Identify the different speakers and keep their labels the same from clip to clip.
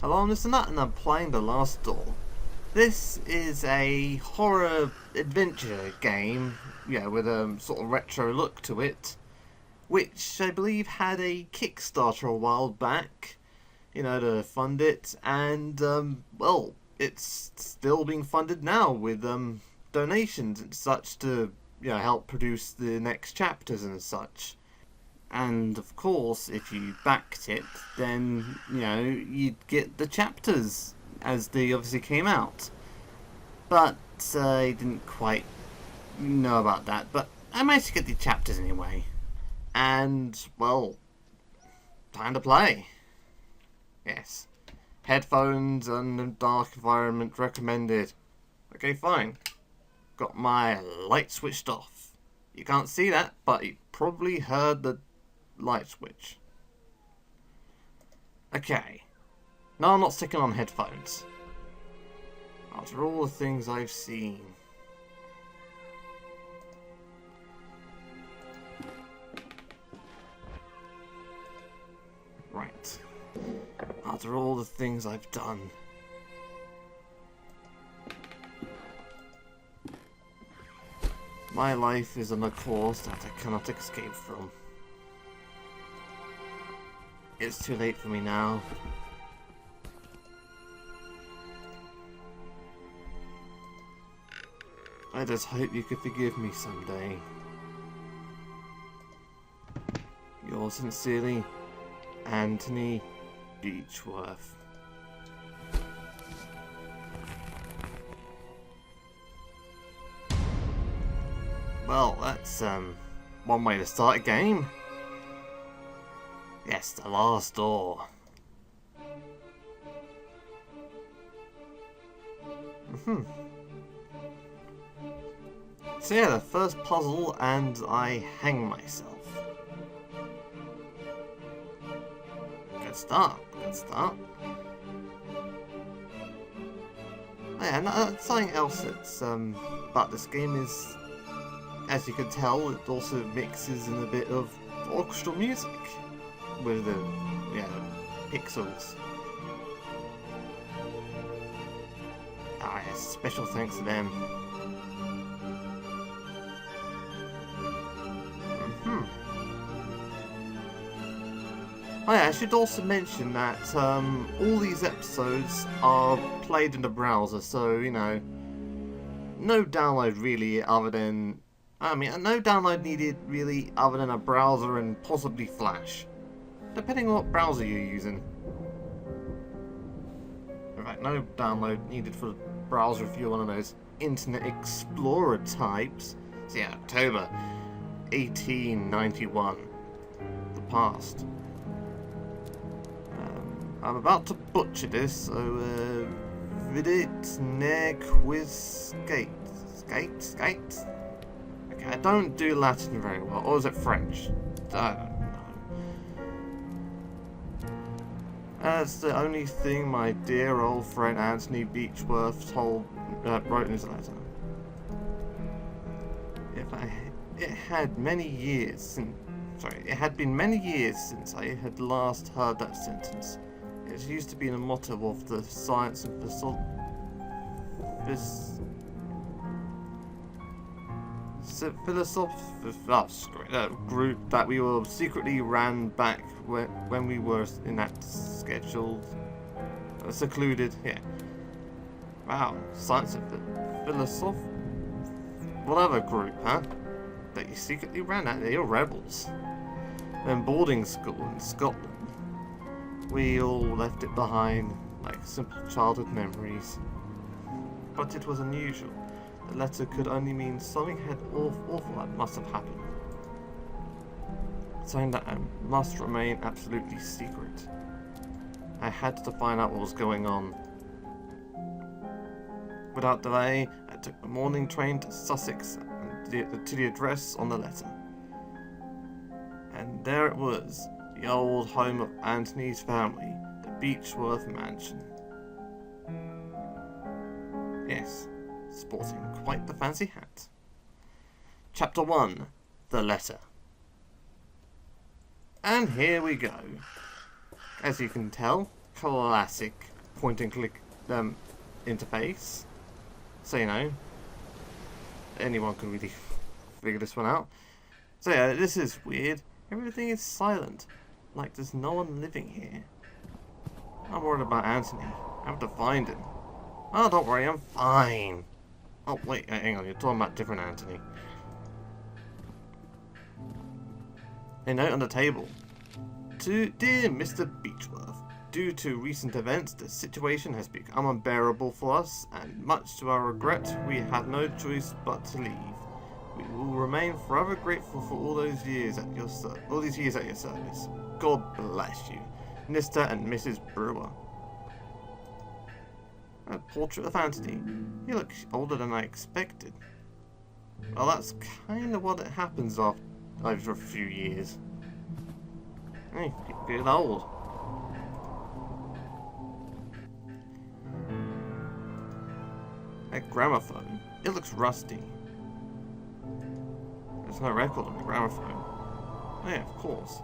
Speaker 1: Hello, I'm Mr. Nut and I'm playing The Last Door. This is a horror adventure game, with a sort of retro look to it, which I believe had a Kickstarter a while back, to fund it, and, it's still being funded now with, donations and such to, help produce the next chapters and such. And of course, if you backed it, then, you'd get the chapters as they obviously came out. But I didn't quite know about that. But I managed to get the chapters anyway. And, well, time to play. Yes. Headphones and a dark environment recommended. Okay, fine. Got my light switched off. You can't see that, but you probably heard the light switch. Okay. No, I'm not sticking on headphones. After all the things I've seen. Right. After all the things I've done. My life is on a course that I cannot escape from. It's too late for me now. I just hope you could forgive me someday. Yours sincerely, Anthony Beechworth. Well, that's one way to start a game. Yes, The Last Door. So yeah, the first puzzle, and I hang myself. Good start, good start. Oh yeah, and something else that's about this game is, as you can tell, it also mixes in a bit of orchestral music with the pixels. Ah yes, special thanks to them. Oh yeah, I should also mention that all these episodes are played in the browser, so, no download really other than... no download needed really other than a browser and possibly Flash. Depending on what browser you're using. In fact, no download needed for the browser if you're one of those Internet Explorer types. So yeah, October 1891. The past. I'm about to butcher this, so vidit nequiscate. Skate? Okay, I don't do Latin very well. Or is it French? I don't know. That's the only thing my dear old friend Anthony Beechworth wrote in his letter. It had been many years since I had last heard that sentence. It used to be the motto of the science and group that we all secretly ran back when we were in that scheduled, secluded, wow, science and philosophy, whatever group, huh? That you secretly ran at, you're rebels. Then boarding school in Scotland. We all left it behind, like simple childhood memories. But it was unusual. The letter could only mean something awful that must have happened. Something that must remain absolutely secret. I had to find out what was going on. Without delay, I took the morning train to Sussex and to the address on the letter. And there it was. The old home of Anthony's family, the Beechworth Mansion. Yes, sporting quite the fancy hat. Chapter 1, The Letter. And here we go. As you can tell, classic point and click interface. So, you know, anyone can really figure this one out. So yeah, this is weird. Everything is silent. Like there's no one living here. I'm worried about Anthony. I have to find him. Oh, don't worry, I'm fine. Oh, wait, hang on, you're talking about different Anthony. A note on the table. To Dear Mr. Beechworth, due to recent events, the situation has become unbearable for us, and much to our regret, we have no choice but to leave. We will remain forever grateful for all those years at your service. God bless you, Mr. and Mrs. Brewer. A portrait of Anthony. He looks older than I expected. Well, that's kind of what it happens after a few years. Hey, you get old. A gramophone. It looks rusty. There's no record on the gramophone. Oh yeah, of course.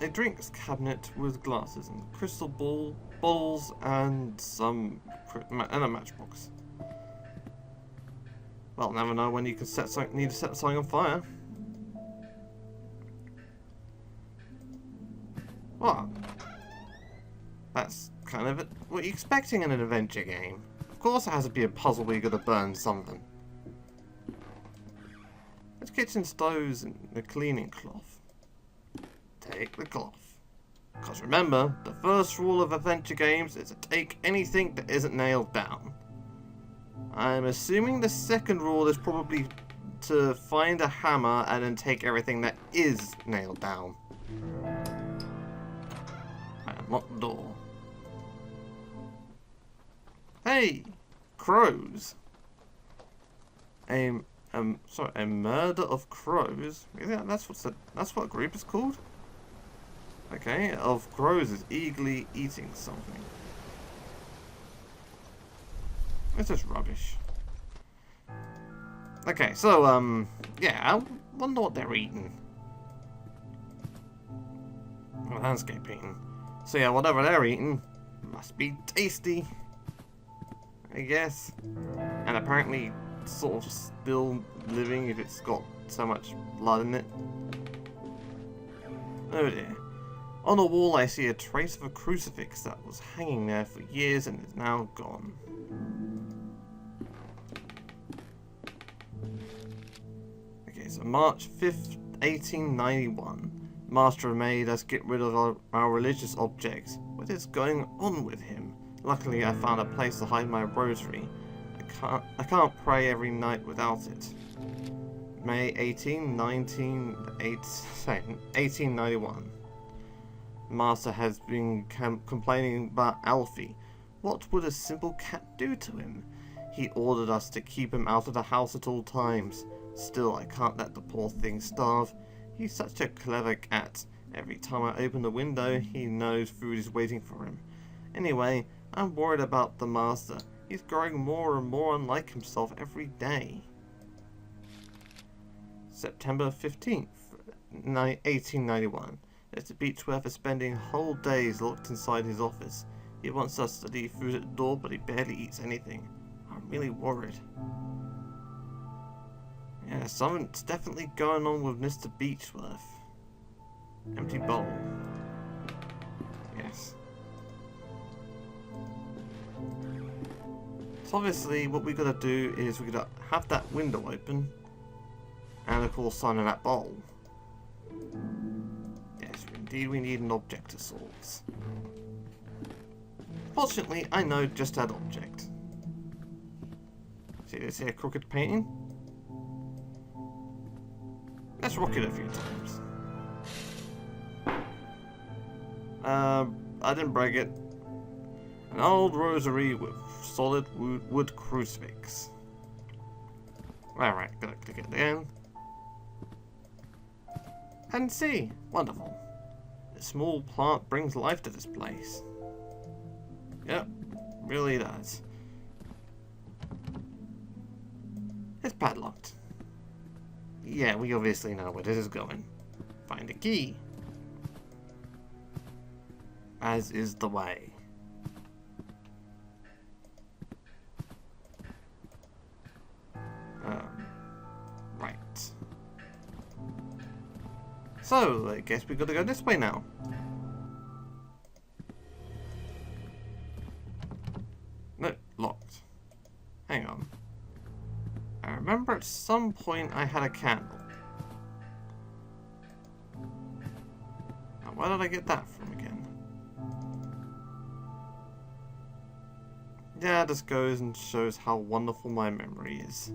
Speaker 1: A drinks cabinet with glasses and crystal balls and a matchbox. Well, never know when you can need to set something on fire. Well, that's kind of it. What are you expecting in an adventure game? Of course it has to be a puzzle where you got to burn something. There's kitchen stoves and a cleaning cloth. Take the cloth. Because remember, the first rule of adventure games is to take anything that isn't nailed down. I'm assuming the second rule is probably to find a hammer and then take everything that is nailed down. I unlock the door. Hey! Crows! Sorry, a murder of crows? Yeah, that's what a group is called? Okay, of crows is eagerly eating something. This is rubbish. Okay, so, yeah, I wonder what they're eating. Landscape eating. So yeah, whatever they're eating must be tasty, I guess. And apparently sort of still living if it's got so much blood in it. Oh dear. On the wall I see a trace of a crucifix that was hanging there for years and is now gone. Okay, so March 5th, 1891. Master made us get rid of our religious objects. What is going on with him? Luckily I found a place to hide my rosary. I can't pray every night without it. May 18, 1891. Master has been complaining about Alfie. What would a simple cat do to him? He ordered us to keep him out of the house at all times. Still, I can't let the poor thing starve. He's such a clever cat. Every time I open the window, he knows food is waiting for him. Anyway, I'm worried about the master. He's growing more and more unlike himself every day. September 15th, 1891. Mr. Beechworth is spending whole days locked inside his office. He wants us to leave food at the door, but he barely eats anything. I'm really worried. Yeah, something's definitely going on with Mr. Beechworth. Empty bowl. Yes. So obviously what we gotta do is we gotta have that window open and of course sign in that bowl. Yes, indeed we need an object of sorts. Fortunately, I know just that object. See this here crooked painting? Let's rock it a few times. I didn't break it. An old rosary with solid wood crucifix. Alright, gotta click it again. And see, wonderful. The small plant brings life to this place. Yep, really does. It's padlocked. Yeah, we obviously know where this is going. Find a key. As is the way. So, I guess we gotta go this way now. No, locked. Hang on. I remember at some point I had a candle. Now, where did I get that from again? Yeah, this goes and shows how wonderful my memory is.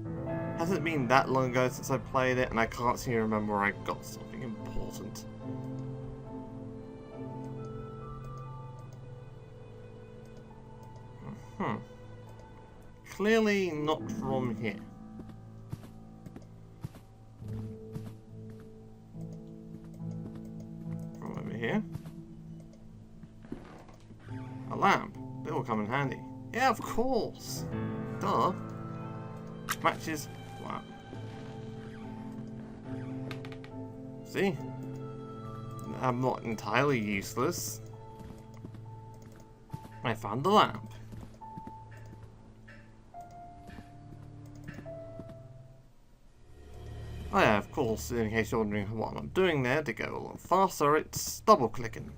Speaker 1: Hasn't been that long ago since I played it, and I can't seem to remember where I got something important. Clearly not from here. From over here. A lamp. They will come in handy. Yeah, of course. Duh. Matches. Wow. See? I'm not entirely useless. I found the lamp. Oh yeah, of course, in case you're wondering what I'm doing there to go a little faster, it's double clicking.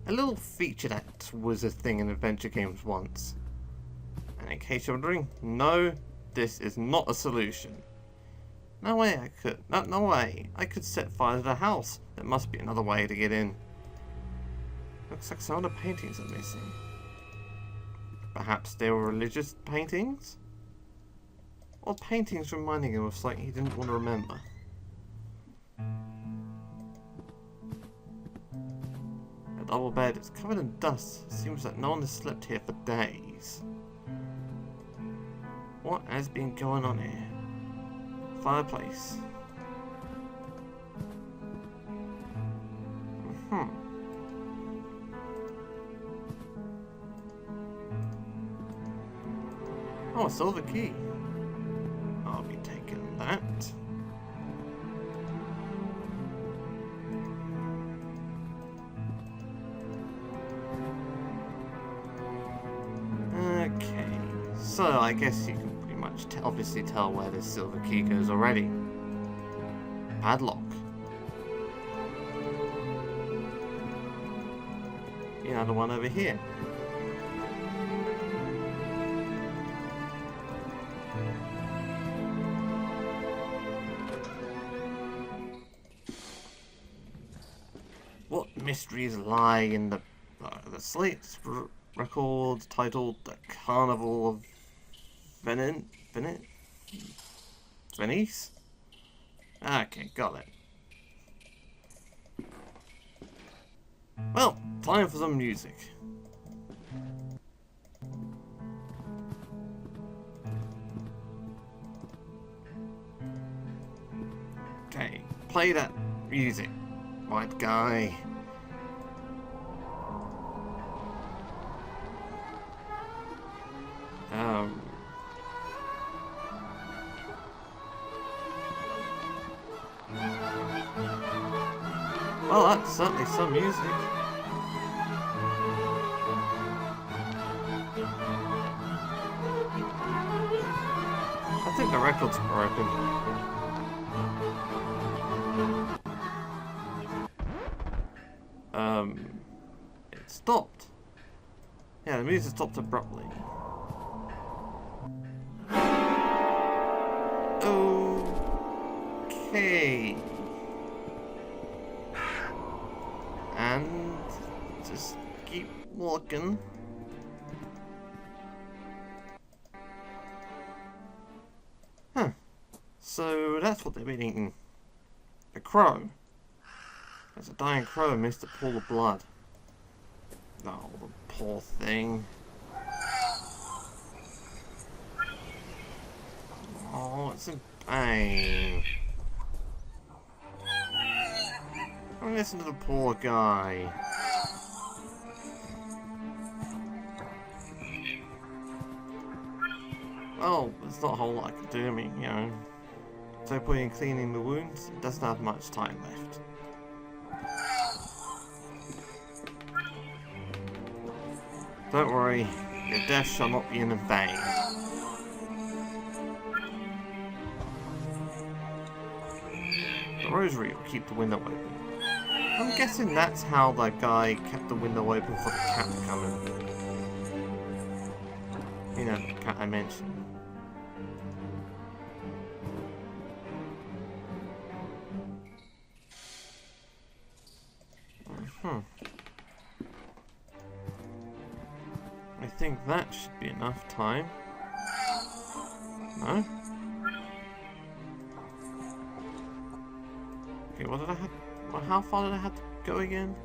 Speaker 1: A little feature that was a thing in adventure games once. And in case you're wondering, no, this is not a solution. No way I could, no way, I could set fire to the house. There must be another way to get in. Looks like some of the paintings are missing. Perhaps they were religious paintings? Or paintings reminding him of something he didn't want to remember. The double bed is covered in dust. It seems that no one has slept here for days. What has been going on here? Fireplace. Oh, a silver key. I'll be taking that. Okay, so I guess you can pretty much obviously tell where this silver key goes already. Padlock. Another one over here. What mysteries lie in the slate's record titled "The Carnival of Venice"? Okay, got it. Well, time for some music. Okay, play that music, white guy. Well, that's certainly some music. I think the record's broken. It stopped. Yeah, the music stopped abruptly. Okay. And just keep walking. Huh. So that's what they've been eating. A crow. There's a dying crow amidst a pool of blood. Oh, the poor thing. Oh, it's in pain. Don't listen to the poor guy. Well, there's not a whole lot I can do. I mean, you know, so point in cleaning the wounds. It doesn't have much time left. Don't worry, your death shall not be in vain. The rosary will keep the window open. I'm guessing that's how that guy kept the window open for the cat to come in. You know, the cat I mentioned. I think that should be enough time. No? Okay, what did I have? Well, how far did I have to go again?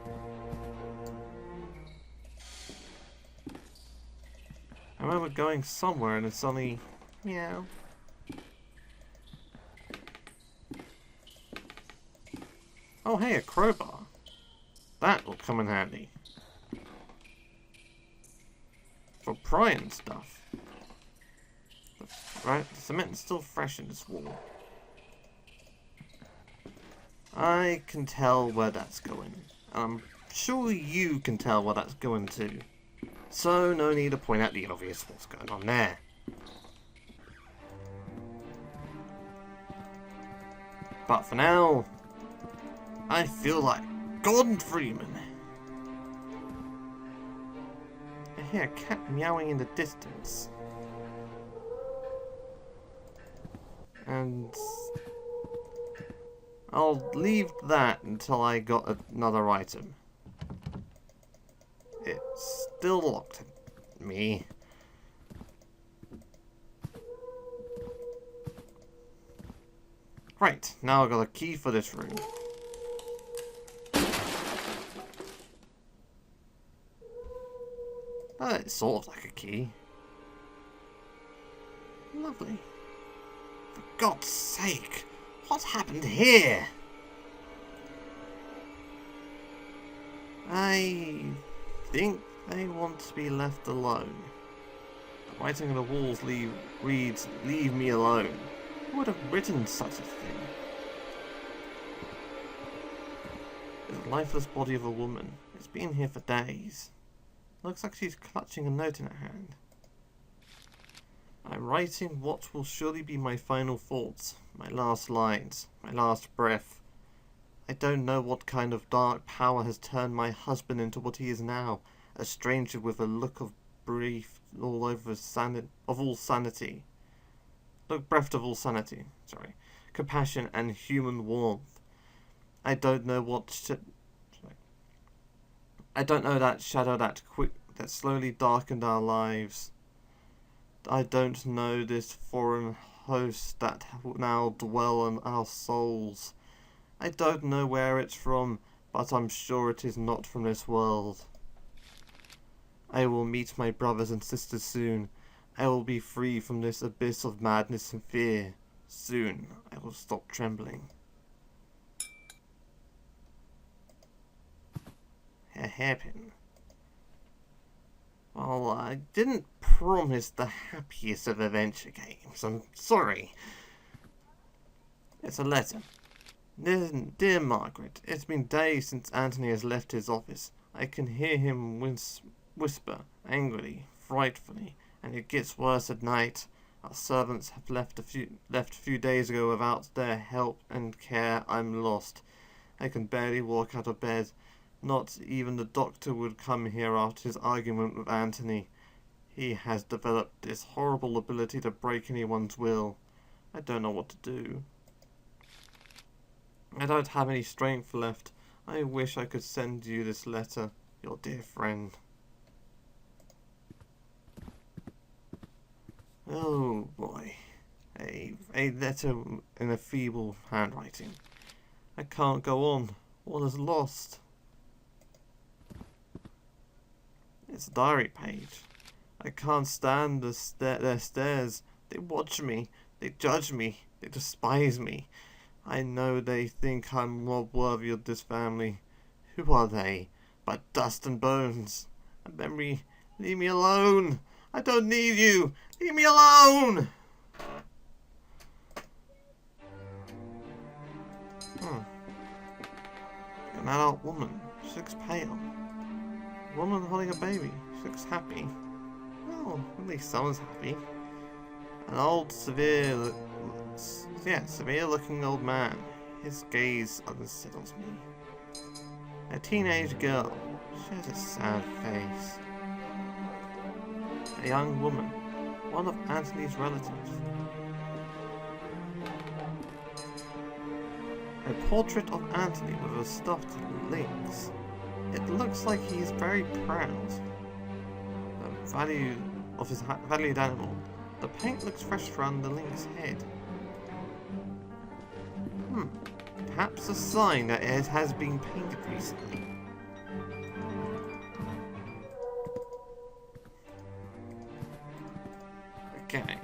Speaker 1: I remember going somewhere and it's suddenly... Meow. Oh hey, a crowbar. That will come in handy. For prying stuff. Right, the cement is still fresh in this wall. I can tell where that's going. I'm sure you can tell where that's going too. So no need to point out the obvious what's going on there. But for now, I feel like Gordon Freeman. I hear a cat meowing in the distance. And I'll leave that until I got another item. It's still locked at me. Right, now I've got a key for this room. It's sort of like a key. Lovely. For God's sake, what happened here? I think they want to be left alone. The writing on the walls reads, "Leave me alone." Who would have written such a thing? The lifeless body of a woman. It's been here for days. Looks like she's clutching a note in her hand. I'm writing what will surely be my final thoughts, my last lines, my last breath. I don't know what kind of dark power has turned my husband into what he is now, a stranger with a look of breath all over of all sanity. Look, breath of all sanity, sorry. Compassion and human warmth. I don't know what I don't know that shadow that slowly darkened our lives. I don't know this foreign host that now dwell in our souls. I don't know where it's from, but I'm sure it is not from this world. I will meet my brothers and sisters soon. I will be free from this abyss of madness and fear. Soon I will stop trembling. A hairpin. Well, I didn't promise the happiest of adventure games. I'm sorry. It's a letter. Dear Margaret, it's been days since Anthony has left his office. I can hear him whisper, angrily, frightfully, and it gets worse at night. Our servants have left a few days ago without their help and care. I'm lost. I can barely walk out of bed. Not even the doctor would come here after his argument with Anthony. He has developed this horrible ability to break anyone's will. I don't know what to do. I don't have any strength left. I wish I could send you this letter, your dear friend. Oh boy. A letter in a feeble handwriting. I can't go on. All is lost. It's a diary page. I can't stand their stares. They watch me. They judge me. They despise me. I know they think I'm not worthy of this family. Who are they? But dust and bones. A memory. Leave me alone. I don't need you. Leave me alone. An adult woman. She looks pale. A woman holding a baby. She looks happy. Well, at least someone's happy. An old, severe-looking old man. His gaze unsettles me. A teenage girl. She has a sad face. A young woman. One of Anthony's relatives. A portrait of Anthony with a stuffed lynx. It looks like he is very proud. The value of his valued animal. The paint looks fresh around the lynx's head. Perhaps a sign that it has been painted recently. Okay,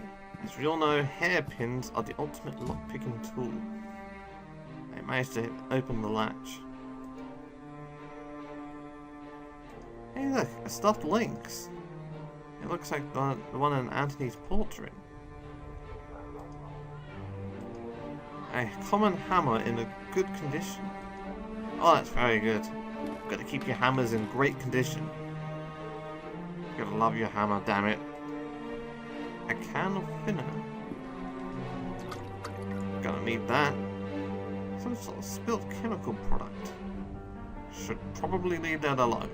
Speaker 1: as we all know, hairpins are the ultimate lockpicking tool. I managed to open the latch. Hey look, a stuffed lynx. It looks like the one in Anthony's portrait. A common hammer in a good condition. Oh, that's very good. Gotta keep your hammers in great condition. Gotta love your hammer, damn it. A can of thinner. Gonna need that. Some sort of spilled chemical product. Should probably leave that alone.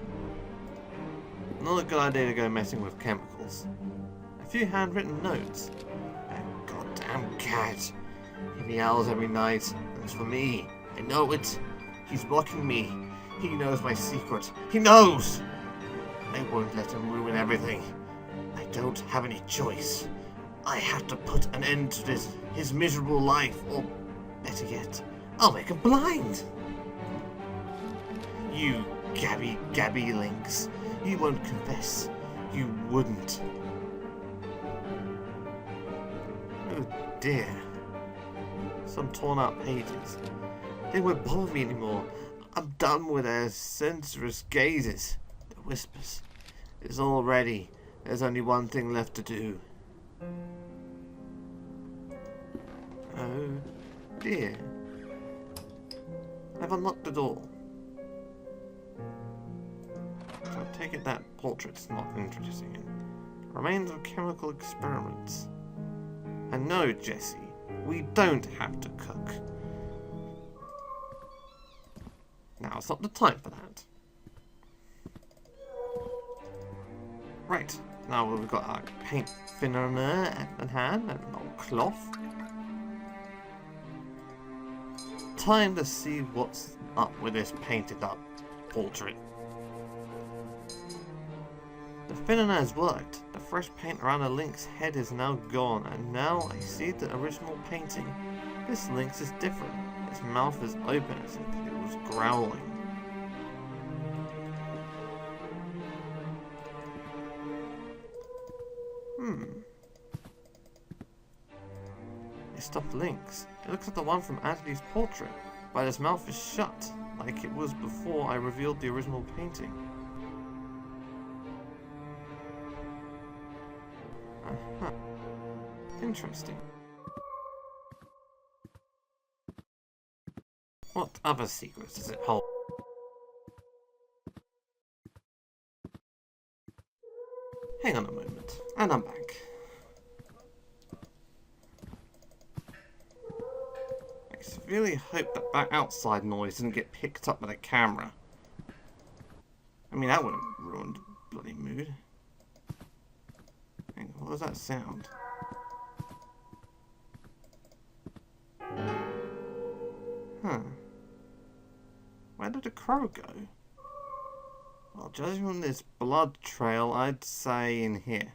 Speaker 1: Not a good idea to go messing with chemicals. A few handwritten notes. That goddamn cat. He meows every night, and it's for me. I know it. He's watching me. He knows my secret. He knows! I won't let him ruin everything. I don't have any choice. I have to put an end to his miserable life, or better yet, I'll make him blind. You gabby lynx. You won't confess. You wouldn't. Oh dear. Some torn out pages. They won't bother me anymore. I'm done with their censorious gazes. The whispers. It's all ready. There's only one thing left to do. Oh dear. I've unlocked the door. So I take it that portrait's not interesting. Remains of chemical experiments. And no, Jesse. We don't have to cook. Now it's not the time for that. Right, now we've got our paint thinner at hand and an old cloth. Time to see what's up with this painted up portrait. The thinner has worked. The fresh paint around the lynx's head is now gone, and now I see the original painting. This lynx is different. Its mouth is open as if it was growling. A stuffed lynx. It looks like the one from Anthony's portrait, but its mouth is shut, like it was before I revealed the original painting. Interesting. What other secrets does it hold? Hang on a moment, and I'm back. I severely hope that outside noise didn't get picked up by the camera. I mean, that would have ruined the bloody mood. Hang on, what was that sound? Huh. Where did the crow go? Well, judging from this blood trail, I'd say in here.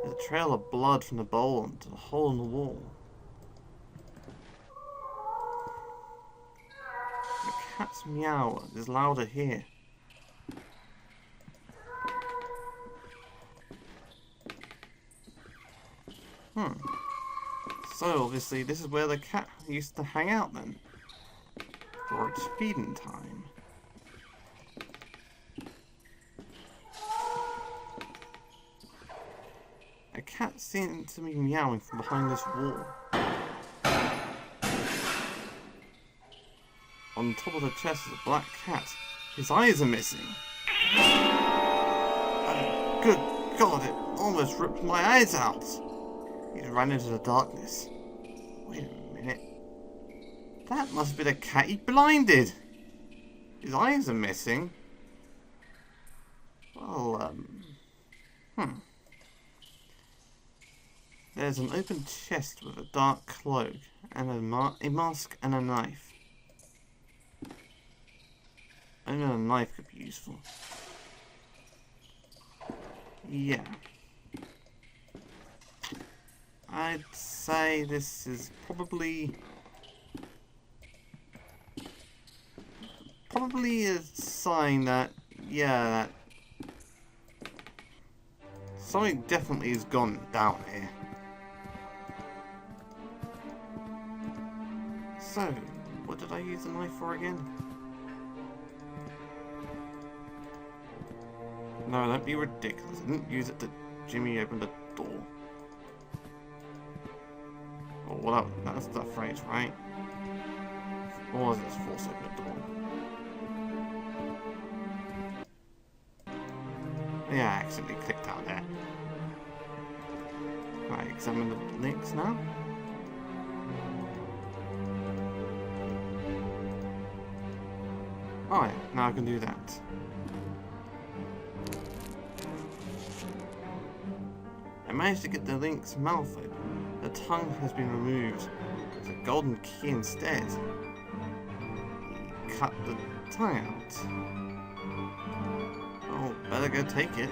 Speaker 1: There's a trail of blood from the bowl into the hole in the wall. The cat's meow is louder here. So obviously this is where the cat used to hang out then. For its feeding time. A cat seems to be meowing from behind this wall. On top of the chest is a black cat. His eyes are missing. Oh, good God, it almost ripped my eyes out. He ran into the darkness. Wait a minute. That must be the cat he blinded. His eyes are missing. Well, There's an open chest with a dark cloak and a mask and a knife. Only a knife could be useful. Yeah. I'd say this is probably a sign that, yeah, that something definitely has gone down here. So, what did I use the knife for again? No, don't be ridiculous. I didn't use it to Jimmy open the door. Oh, well, that's the phrase, right? Or was it force open the door? Yeah, I accidentally clicked out there. Right, examine the links now. Alright, now I can do that. I managed to get the link's mouth open. The tongue has been removed. There's a golden key instead. He cut the tongue out. Oh, better go take it.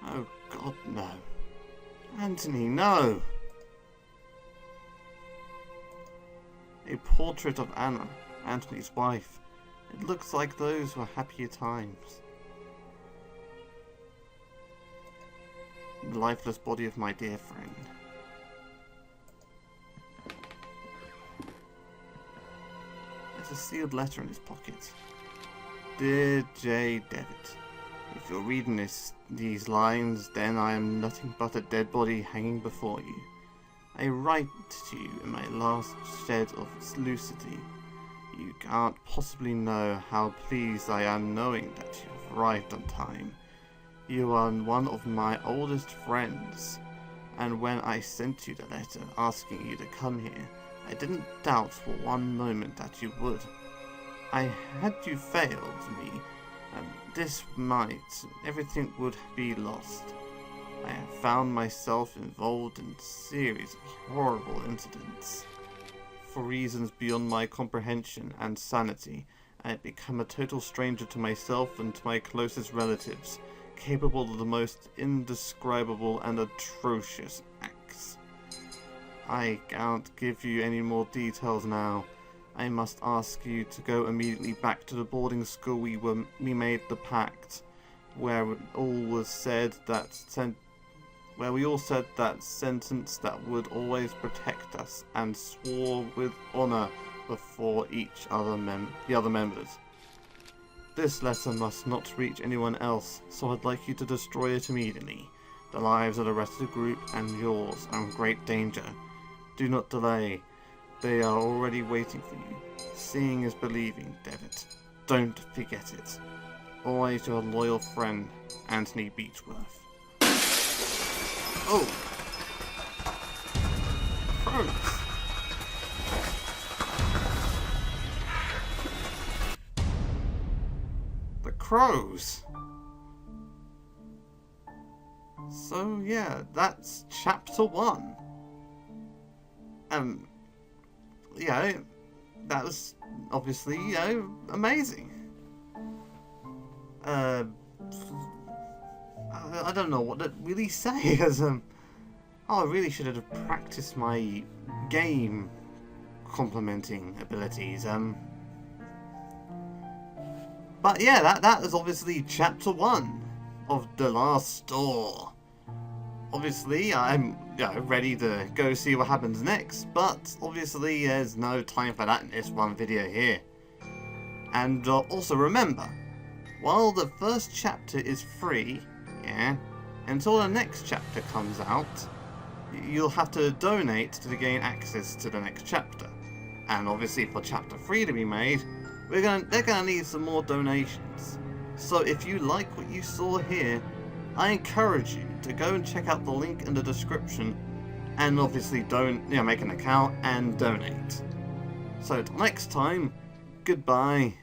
Speaker 1: Oh God, no. Anthony, no! A portrait of Anna, Anthony's wife. It looks like those were happier times. The lifeless body of my dear friend. There's a sealed letter in his pocket. Dear J. Devitt, if you're reading these lines, then I am nothing but a dead body hanging before you. I write to you in my last shed of lucidity. You can't possibly know how pleased I am knowing that you have arrived on time. You are one of my oldest friends, and when I sent you the letter asking you to come here, I didn't doubt for one moment that you would. Had you failed me, this might, everything would be lost. I have found myself involved in a series of horrible incidents. For reasons beyond my comprehension and sanity, I have become a total stranger to myself and to my closest relatives, capable of the most indescribable and atrocious acts. I can't give you any more details now. I must ask you to go immediately back to the boarding school we made the pact, where we all said that sentence that would always protect us, and swore with honor before the other members. This letter must not reach anyone else, so I'd like you to destroy it immediately. The lives of the rest of the group and yours are in great danger. Do not delay. They are already waiting for you. Seeing is believing, Devitt. Don't forget it. Always your loyal friend, Anthony Beechworth. Oh! Crows! The crows! So yeah, that's chapter 1. That was obviously, amazing. I don't know what to really say, as I really should have practiced my game complimenting abilities. But yeah, that is obviously chapter 1 of The Last Store. Obviously, I'm ready to go see what happens next, but obviously there's no time for that in this one video here. And also remember, while the first chapter is free, until the next chapter comes out, you'll have to donate to gain access to the next chapter. And obviously for chapter 3 to be made, they're gonna need some more donations. So if you like what you saw here, I encourage you to go and check out the link in the description, and obviously make an account and donate. So till next time, goodbye.